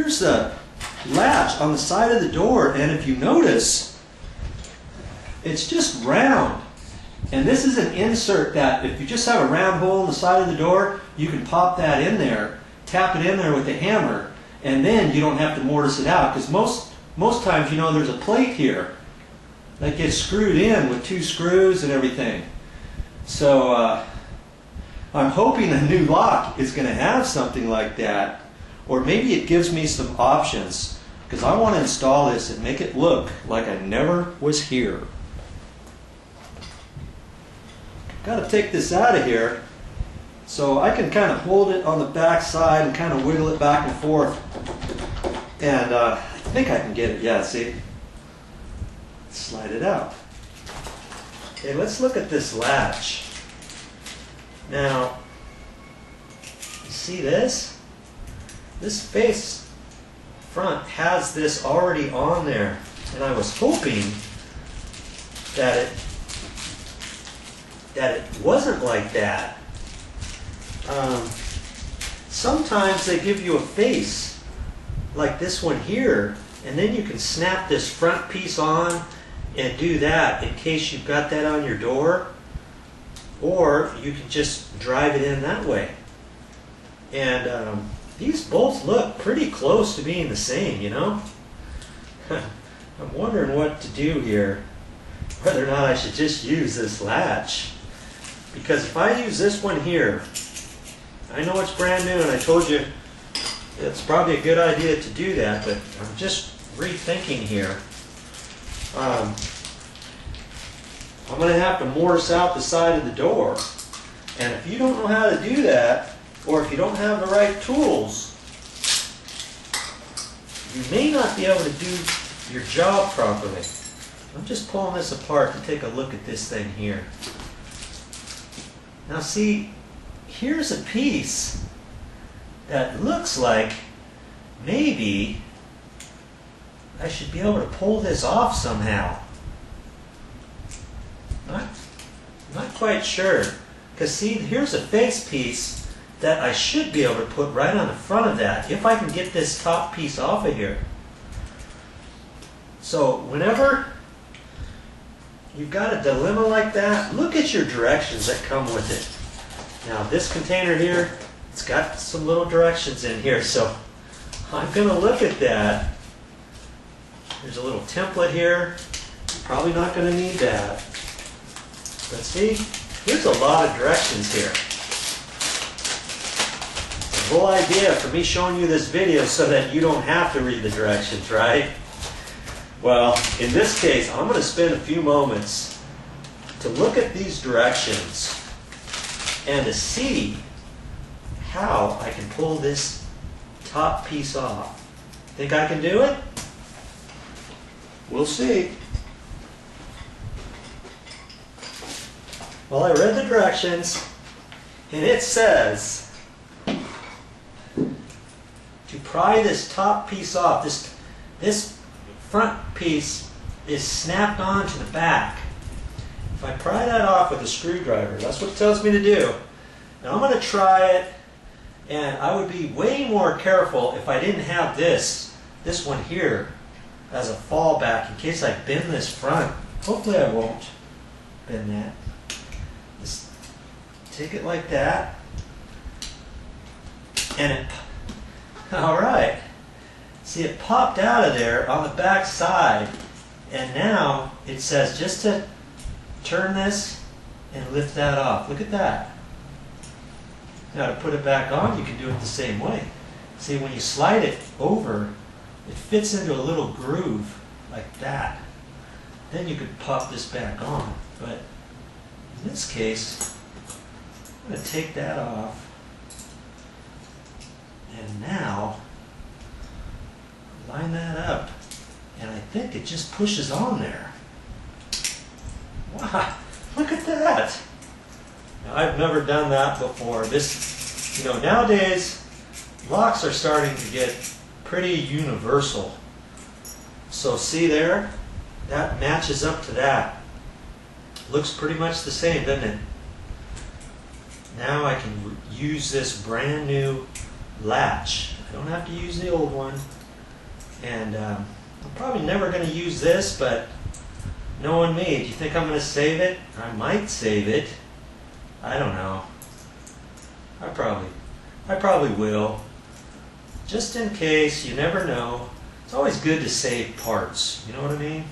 here's the latch on the side of the door, and if you notice, it's just round. And this is an insert that if you just have a round hole in the side of the door, you can pop that in there, tap it in there with a hammer, and then you don't have to mortise it out, because most times, you know, there's a plate here that gets screwed in with 2 screws and everything. So I'm hoping a new lock is going to have something like that, or maybe it gives me some options, because I want to install this and make it look like I never was here. Got to take this out of here so I can kind of hold it on the back side and kind of wiggle it back and forth, and I think I can get it. Yeah, see? Slide it out. Okay, let's look at this latch. Now, you see this? This face front has this already on there, and I was hoping that it wasn't like that. Sometimes they give you a face like this one here, and then you can snap this front piece on and do that in case you've got that on your door, or you can just drive it in that way. And these bolts look pretty close to being the same, you know. I'm wondering what to do here, whether or not I should just use this latch, because if I use this one here, I know it's brand new and I told you it's probably a good idea to do that, but I'm just rethinking here. I'm going to have to mortise out the side of the door, and if you don't know how to do that, or if you don't have the right tools, you may not be able to do your job properly. I'm just pulling this apart to take a look at this thing here. Now see, here's a piece that looks like maybe I should be able to pull this off somehow. Not quite sure. Because see, here's a face piece that I should be able to put right on the front of that, if I can get this top piece off of here. So whenever you've got a dilemma like that, look at your directions that come with it. Now this container here, it's got some little directions in here, so I'm going to look at that. There's a little template here. Probably not going to need that. But see, here's a lot of directions here. The whole idea for me showing you this video is so that you don't have to read the directions, right? Well, in this case, I'm going to spend a few moments to look at these directions and to see how I can pull this top piece off. Think I can do it? We'll see. Well, I read the directions, and it says to pry this top piece off. This front piece is snapped onto the back. If I pry that off with a screwdriver, that's what it tells me to do. Now I'm going to try it, and I would be way more careful if I didn't have this one here as a fallback in case I bend this front. Hopefully I won't bend that. Just take it like that, and it, all right. See, it popped out of there on the back side, and now it says just to turn this and lift that off. Look at that. Now to put it back on, you can do it the same way. See, when you slide it over, it fits into a little groove like that. Then you could pop this back on. But in this case, I'm going to take that off. And now, line that up. And I think it just pushes on there. Wow, look at that. Now, I've never done that before. This, you know, nowadays, locks are starting to get pretty universal. So see there? That matches up to that. Looks pretty much the same, doesn't it? Now I can use this brand new latch. Don't have to use the old one. And I'm probably never going to use this, but knowing me, do you think I'm going to save it? I might save it. I don't know. I probably will. Just in case, you never know. It's always good to save parts, you know what I mean?